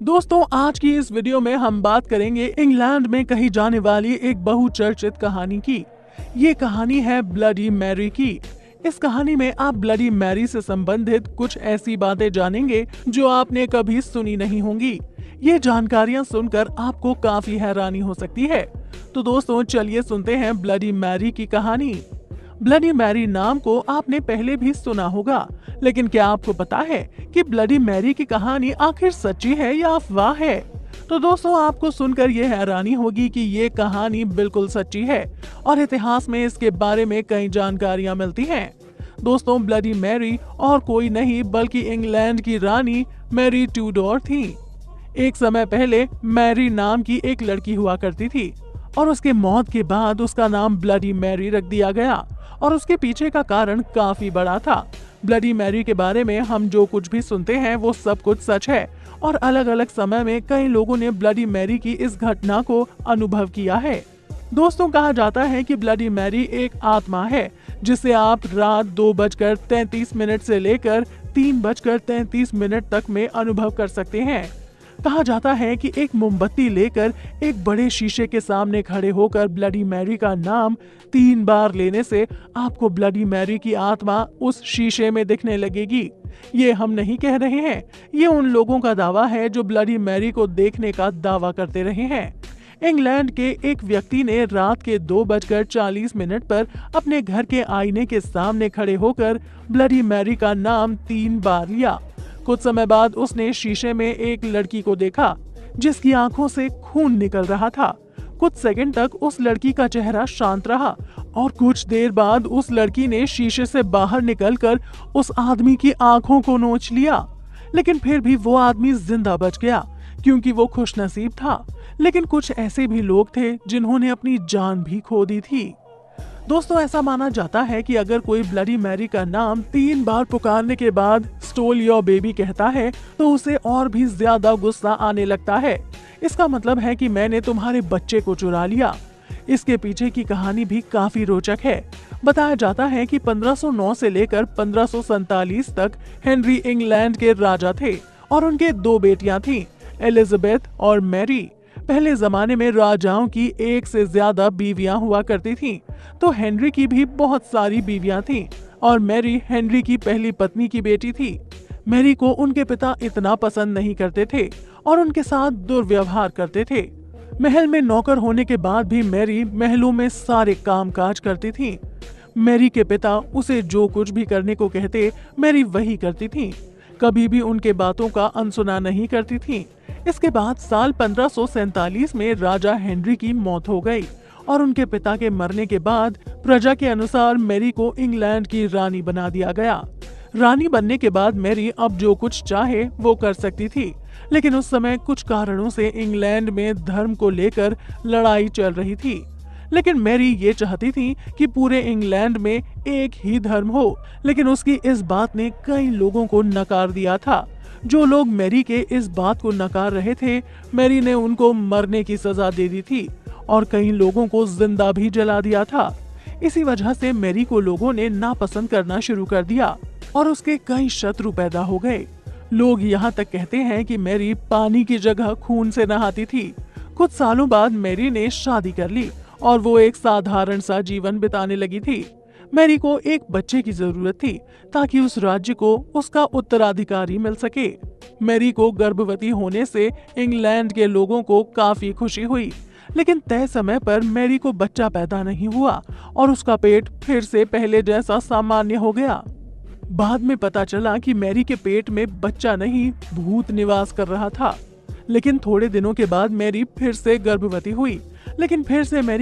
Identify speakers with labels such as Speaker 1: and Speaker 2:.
Speaker 1: दोस्तों, आज की इस वीडियो में हम बात करेंगे इंग्लैंड में कही जाने वाली एक बहुचर्चित कहानी की। ये कहानी है ब्लडी मैरी की। इस कहानी में आप ब्लडी मैरी से संबंधित कुछ ऐसी बातें जानेंगे जो आपने कभी सुनी नहीं होंगी। ये जानकारियां सुनकर आपको काफी हैरानी हो सकती है। तो दोस्तों, चलिए सुनते हैं ब्लडी मैरी की कहानी। ब्लडी मैरी नाम को आपने पहले भी सुना होगा, लेकिन क्या आपको पता है कि ब्लडी मैरी की कहानी आखिर सच्ची है या अफवाह है? तो दोस्तों, आपको सुनकर ये हैरानी होगी कि ये कहानी बिल्कुल सच्ची है और इतिहास में इसके बारे में कई जानकारियां मिलती हैं। दोस्तों, ब्लडी मैरी और कोई नहीं बल्कि इंग्लैंड की रानी मैरी ट्यूडोर थी। एक समय पहले मैरी नाम की एक लड़की हुआ करती थी और उसके मौत के बाद उसका नाम ब्लडी मैरी रख दिया गया और उसके पीछे का कारण काफी बड़ा था। ब्लडी मैरी के बारे में हम जो कुछ भी सुनते हैं वो सब कुछ सच है और अलग अलग समय में कई लोगों ने ब्लडी मैरी की इस घटना को अनुभव किया है। दोस्तों, कहा जाता है कि ब्लडी मैरी एक आत्मा है जिसे आप रात 2:33 से लेकर 3:33 तक में अनुभव कर सकते हैं। कहा जाता है कि एक मोमबत्ती लेकर एक बड़े शीशे के सामने खड़े होकर ब्लडी मैरी का नाम 3 बार लेने से आपको ब्लडी मैरी की आत्मा उस शीशे में दिखने लगेगी। ये हम नहीं कह रहे हैं, ये उन लोगों का दावा है जो ब्लडी मैरी को देखने का दावा करते रहे हैं। इंग्लैंड के एक व्यक्ति ने रात के 2:40 पर अपने घर के आईने के सामने खड़े होकर ब्लडी मैरी का नाम 3 बार लिया। कुछ समय बाद उसने शीशे में एक लड़की को देखा जिसकी आंखों से खून निकल रहा था। कुछ सेकंड तक उस लड़की का चेहरा शांत रहा और कुछ देर बाद उस लड़की ने शीशे से बाहर निकलकर उस आदमी की आंखों को नोच लिया। लेकिन फिर भी वो आदमी जिंदा बच गया क्योंकि वो खुशनसीब था। लेकिन कुछ ऐसे भी लोग थे जिन्होंने अपनी जान भी खो दी थी। दोस्तों, ऐसा माना जाता है कि अगर कोई ब्लडी मैरी का नाम 3 बार पुकारने के बाद स्टोल योर बेबी कहता है तो उसे और भी ज्यादा गुस्सा आने लगता है। इसका मतलब है कि मैंने तुम्हारे बच्चे को चुरा लिया। इसके पीछे की कहानी भी काफी रोचक है। बताया जाता है कि 1509 से लेकर 1547 तक हेनरी इंग्लैंड के राजा थे और उनके 2 बेटियां थीं, एलिजाबेथ और मैरी। पहले जमाने में राजाओं की एक से ज्यादा बीवियां हुआ करती थीं, तो हेनरी की भी बहुत सारी बीवियां थीं और मैरी हेनरी की पहली पत्नी की बेटी थी। मैरी को उनके पिता इतना पसंद नहीं करते थे और उनके साथ दुर्व्यवहार करते थे। महल में नौकर होने के बाद भी मैरी महलों में सारे काम काज करती थी। मैरी के पिता उसे जो कुछ भी करने को कहते मैरी वही करती थी, कभी भी उनके बातों का अनसुना नहीं करती थी। इसके बाद साल 1547 में राजा हेनरी की मौत हो गई और उनके पिता के मरने के बाद प्रजा के अनुसार मैरी को इंग्लैंड की रानी बना दिया गया। रानी बनने के बाद मैरी अब जो कुछ चाहे वो कर सकती थी, लेकिन उस समय कुछ कारणों से इंग्लैंड में धर्म को लेकर लड़ाई चल रही थी। लेकिन मैरी ये चाहती थी कि पूरे इंग्लैंड में एक ही धर्म हो, लेकिन उसकी इस बात ने कई लोगों को नकार दिया था। जो लोग मैरी के इस बात को नकार रहे थे, मैरी ने उनको मरने की सजा दे दी थी और कई लोगों को जिंदा भी जला दिया था। इसी वजह से मैरी को लोगों ने नापसंद करना शुरू कर दिया और उसके कई शत्रु पैदा हो गए। लोग यहाँ तक कहते हैं कि मैरी पानी की जगह खून से नहाती थी। कुछ सालों बाद मैरी ने शादी कर ली और वो एक साधारण सा जीवन बिताने लगी थी। मैरी को एक बच्चे की जरूरत थी ताकि उस राज्य को उसका उत्तराधिकारी मिल सके। मैरी को गर्भवती होने से इंग्लैंड के लोगों को काफी खुशी हुई, लेकिन तय समय पर मैरी को बच्चा पैदा नहीं हुआ और उसका पेट फिर से पहले जैसा सामान्य हो गया। बाद में पता चला कि मैरी के पेट में बच्चा नहीं, भूत निवास कर रहा था। लेकिन थोड़े दिनों के बाद मैरी फिर से गर्भवती हुई, लेकिन फिर से मैरी